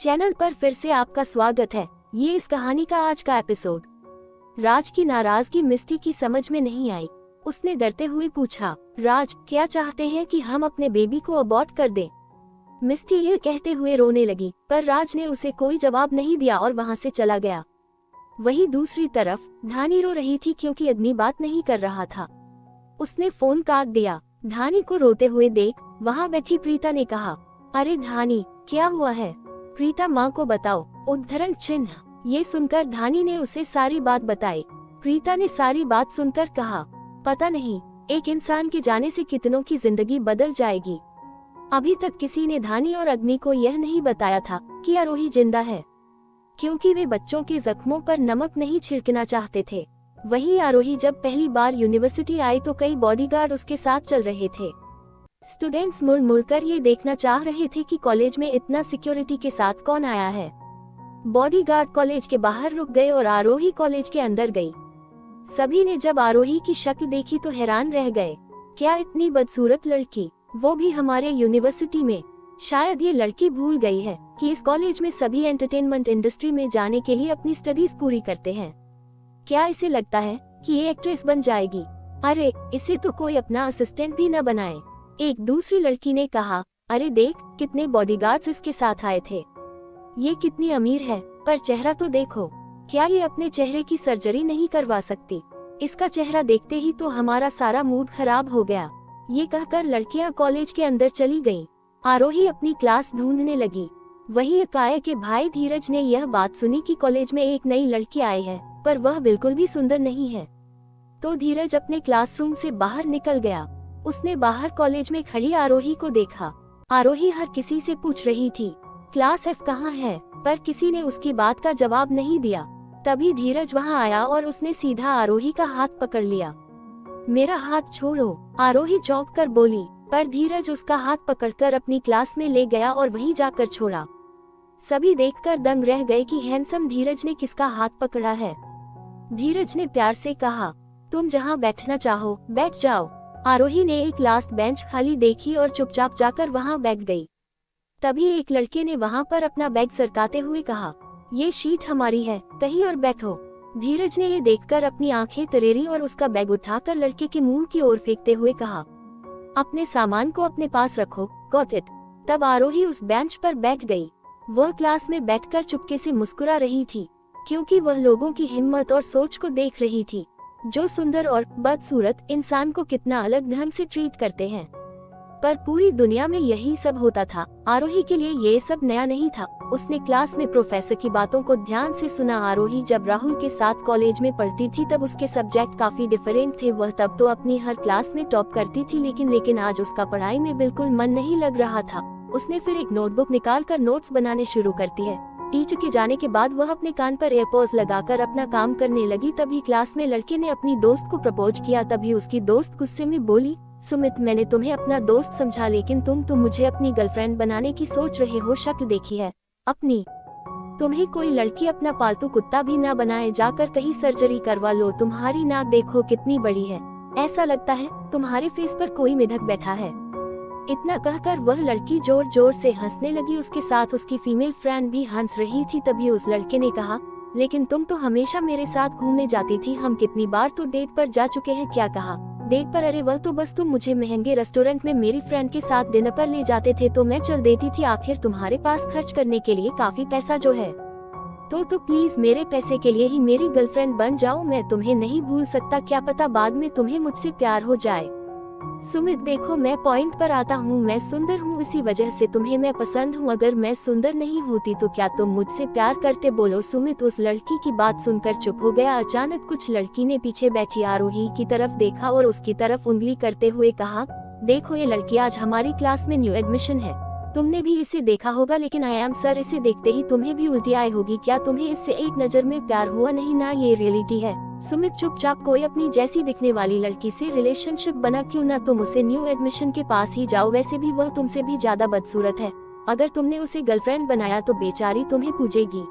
Channel पर फिर से आपका स्वागत है। ये इस कहानी का आज का एपिसोड। राज की नाराजगी मिस्टी की समझ में नहीं आई। उसने डरते हुए पूछा, राज क्या चाहते हैं कि हम अपने बेबी को अबॉर्ट कर दें? मिस्टी ये कहते हुए रोने लगी, पर राज ने उसे कोई जवाब नहीं दिया और वहां से चला गया। वहीं दूसरी तरफ धानी रो रही थी क्योंकि अग्नि बात नहीं कर रहा था। उसने फोन काट दिया। धानी को रोते हुए देख वहां बैठी प्रीता ने कहा, अरे धानी क्या हुआ है? प्रीता माँ को बताओ। उद्धरण चिन्ह। ये सुनकर धानी ने उसे सारी बात बताई। प्रीता ने सारी बात सुनकर कहा, पता नहीं एक इंसान के जाने से कितनों की जिंदगी बदल जाएगी। अभी तक किसी ने धानी और अग्नि को यह नहीं बताया था कि आरोही जिंदा है, क्योंकि वे बच्चों के जख्मों पर नमक नहीं छिड़कना चाहते थे। वहीं आरोही जब पहली बार यूनिवर्सिटी आई तो कई बॉडीगार्ड उसके साथ चल रहे थे। स्टूडेंट्स मुड़ मुड़कर ये देखना चाह रहे थे कि कॉलेज में इतना सिक्योरिटी के साथ कौन आया है। बॉडीगार्ड कॉलेज के बाहर रुक गए और आरोही कॉलेज के अंदर गई। सभी ने जब आरोही की शक्ल देखी तो हैरान रह गए। क्या इतनी बदसूरत लड़की, वो भी हमारे यूनिवर्सिटी में? शायद ये लड़की भूल गई है कि इस कॉलेज में सभी एंटरटेनमेंट इंडस्ट्री में जाने के लिए अपनी स्टडीज पूरी करते हैं। क्या इसे लगता है कि ये एक्ट्रेस बन जाएगी? अरे इसे तो कोई अपना असिस्टेंट भी न बनाए। एक दूसरी लड़की ने कहा, अरे देख कितने बॉडीगार्ड्स इसके साथ आए थे। ये कितनी अमीर है, पर चेहरा तो देखो। क्या ये अपने चेहरे की सर्जरी नहीं करवा सकती? इसका चेहरा देखते ही तो हमारा सारा मूड खराब हो गया। ये कहकर लड़कियां कॉलेज के अंदर चली गईं। आरोही अपनी क्लास ढूंढने लगी। वहीं अकाया के भाई धीरज ने यह बात सुनी कि कॉलेज में एक नई लड़की आई है, पर वह बिल्कुल भी सुंदर नहीं है। तो धीरज अपने क्लासरूम से बाहर निकल गया। उसने बाहर कॉलेज में खड़ी आरोही को देखा। आरोही हर किसी से पूछ रही थी, क्लास F कहाँ है, पर किसी ने उसकी बात का जवाब नहीं दिया। तभी धीरज वहां आया और उसने सीधा आरोही का हाथ पकड़ लिया। मेरा हाथ छोड़ो, आरोही चौंक कर बोली, पर धीरज उसका हाथ पकड़कर अपनी क्लास में ले गया और वहीं जाकर छोड़ा। सभी देखकर दंग रह गए कि हैंडसम धीरज ने किसका हाथ पकड़ा है। धीरज ने प्यार से कहा, तुम जहाँ बैठना चाहो बैठ जाओ। आरोही ने एक लास्ट बेंच खाली देखी और चुपचाप जाकर वहां बैठ गई। तभी एक लड़के ने वहां पर अपना बैग सरकाते हुए कहा, ये शीट हमारी है, कहीं और बैठो। धीरज ने ये देखकर अपनी आंखें तरेरी और उसका बैग उठाकर लड़के के मुंह की ओर फेंकते हुए कहा, अपने सामान को अपने पास रखो, गॉट इट। तब आरोही उस बेंच पर बैठ गई। वह क्लास में बैठकर चुपके से मुस्कुरा रही थी, क्योंकि वह लोगों की हिम्मत और सोच को देख रही थी, जो सुंदर और बदसूरत इंसान को कितना अलग ढंग से ट्रीट करते हैं। पर पूरी दुनिया में यही सब होता था। आरोही के लिए ये सब नया नहीं था। उसने क्लास में प्रोफेसर की बातों को ध्यान से सुना। आरोही जब राहुल के साथ कॉलेज में पढ़ती थी तब उसके सब्जेक्ट काफी डिफरेंट थे। वह तब तो अपनी हर क्लास में टॉप करती थी, लेकिन आज उसका पढ़ाई में बिल्कुल मन नहीं लग रहा था। उसने फिर एक नोटबुक निकाल कर नोट्स बनाने शुरू करती है। टीचर के जाने के बाद वह अपने कान पर एयरपोड्स लगाकर अपना काम करने लगी। तभी क्लास में लड़के ने अपनी दोस्त को प्रपोज किया। तभी उसकी दोस्त गुस्से में बोली, सुमित मैंने तुम्हें अपना दोस्त समझा, लेकिन तुम मुझे अपनी गर्लफ्रेंड बनाने की सोच रहे हो। शक्ल देखी है अपनी? तुम्हें कोई लड़की अपना पालतू कुत्ता भी ना बनाए। जाकर कहीं सर्जरी करवा लो। तुम्हारी नाक देखो कितनी बड़ी है, ऐसा लगता है तुम्हारे फेस पर कोई मिधक बैठा है। इतना कहकर वह लड़की जोर जोर से हंसने लगी। उसके साथ उसकी फीमेल फ्रेंड भी हंस रही थी। तभी उस लड़के ने कहा, लेकिन तुम तो हमेशा मेरे साथ घूमने जाती थी, हम कितनी बार तो डेट पर जा चुके हैं। क्या कहा डेट पर? अरे वह तो बस तुम मुझे महंगे रेस्टोरेंट में मेरी फ्रेंड के साथ डिनर पर ले जाते थे तो मैं चल देती थी। आखिर तुम्हारे पास खर्च करने के लिए काफी पैसा जो है, तो प्लीज मेरे पैसे के लिए ही मेरी गर्लफ्रेंड बन जाओ। मैं तुम्हें नहीं भूल सकता, क्या पता बाद में तुम्हें मुझसे प्यार हो जाए। सुमित देखो मैं पॉइंट पर आता हूँ, मैं सुंदर हूँ, इसी वजह से तुम्हें मैं पसंद हूँ। अगर मैं सुंदर नहीं होती तो क्या तुम मुझसे प्यार करते? बोलो। सुमित उस लड़की की बात सुनकर चुप हो गया। अचानक कुछ लड़की ने पीछे बैठी आरोही की तरफ देखा और उसकी तरफ उंगली करते हुए कहा, देखो ये लड़की आज हमारी क्लास में न्यू एडमिशन है। तुमने भी इसे देखा होगा, लेकिन आई एम सर इसे देखते ही तुम्हें भी उल्टी आई होगी। क्या तुम्हें इससे एक नजर में प्यार हुआ नहीं ना? ये रियलिटी है। सुमित चुपचाप कोई अपनी जैसी दिखने वाली लड़की से रिलेशनशिप बना क्यों ना तुम उसे न्यू एडमिशन के पास ही जाओ। वैसे भी वह तुमसे भी ज्यादा बदसूरत है। अगर तुमने उसे गर्लफ्रेंड बनाया तो बेचारी तुम्हें पूजेगी।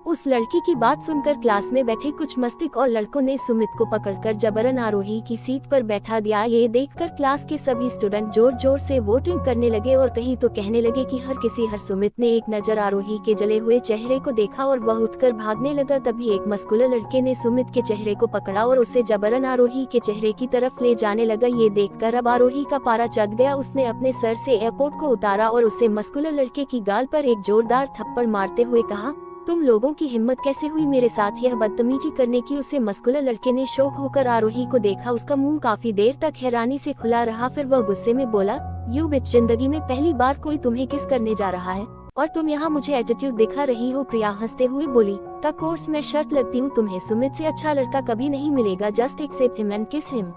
उस लड़की की बात सुनकर क्लास में बैठे कुछ मस्तिष्क और लड़कों ने सुमित को पकड़कर जबरन आरोही की सीट पर बैठा दिया। ये देखकर क्लास के सभी स्टूडेंट जोर जोर से वोटिंग करने लगे और कहीं तो कहने लगे कि हर सुमित ने एक नजर आरोही के जले हुए चेहरे को देखा और वह उठकर भागने लगा। तभी एक मस्कुलर लड़के ने सुमित के चेहरे को पकड़ा और उसे जबरन आरोही के चेहरे की तरफ ले जाने लगा। ये देखकर अब आरोही का पारा चढ़ गया। उसने अपने सर से एयरपोर्ट को उतारा और उसे मस्कुलर लड़के की गाल पर एक जोरदार थप्पड़ मारते हुए कहा, तुम लोगों की हिम्मत कैसे हुई मेरे साथ यह बदतमीजी करने की। उसे मस्कुलर लड़के ने शौक होकर आरोही को देखा। उसका मुंह काफी देर तक हैरानी से खुला रहा। फिर वह गुस्से में बोला, यू बिच, जिंदगी में पहली बार कोई तुम्हें किस करने जा रहा है और तुम यहाँ मुझे एटीट्यूड दिखा रही हो। प्रिया हंसते हुए बोली, का कोर्स मैं शर्त लगती हूँ, तुम्हें सुमित से अच्छा लड़का कभी नहीं मिलेगा। जस्ट एक्सेप्ट हिम एंड किस हिम।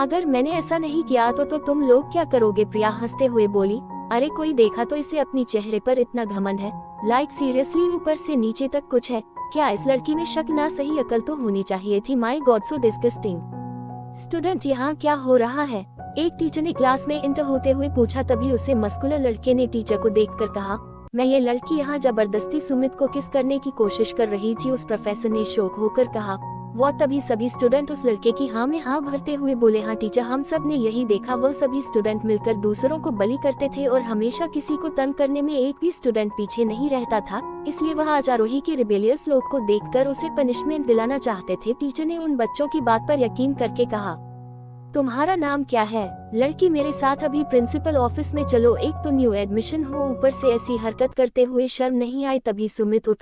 अगर मैंने ऐसा नहीं किया तो तुम लोग क्या करोगे। प्रिया हंसते हुए बोली, अरे कोई देखा तो इसे अपनी चेहरे पर इतना घमंड है। लाइक सीरियसली ऊपर से नीचे तक कुछ है क्या। इस लड़की में शक ना सही अकल तो होनी चाहिए थी। My God so disgusting. Student यहाँ क्या हो रहा है, एक टीचर ने क्लास में इंटर होते हुए पूछा। तभी उसे मस्कुलर लड़के ने टीचर को देखकर कहा, मैं ये लड़की यहाँ जबरदस्ती सुमित को किस करने की कोशिश कर रही थी। उस प्रोफेसर ने शौक होकर कहा, वो तभी सभी स्टूडेंट उस लड़के की हाँ में हाँ भरते हुए बोले, हाँ टीचर, हम सब ने यही देखा। वह सभी स्टूडेंट मिलकर दूसरों को बलि करते थे और हमेशा किसी को तंग करने में एक भी स्टूडेंट पीछे नहीं रहता था। इसलिए वह आज आरोही के रिबेलियस लोग को देखकर उसे पनिशमेंट दिलाना चाहते थे। टीचर ने उन बच्चों की बात पर यकीन करके कहा, तुम्हारा नाम क्या है। लड़की, मेरे साथ अभी प्रिंसिपल ऑफिस में चलो। एक तो न्यू एडमिशन हो, ऊपर से ऐसी हरकत करते हुए शर्म नहीं आई। तभी सुमित उठ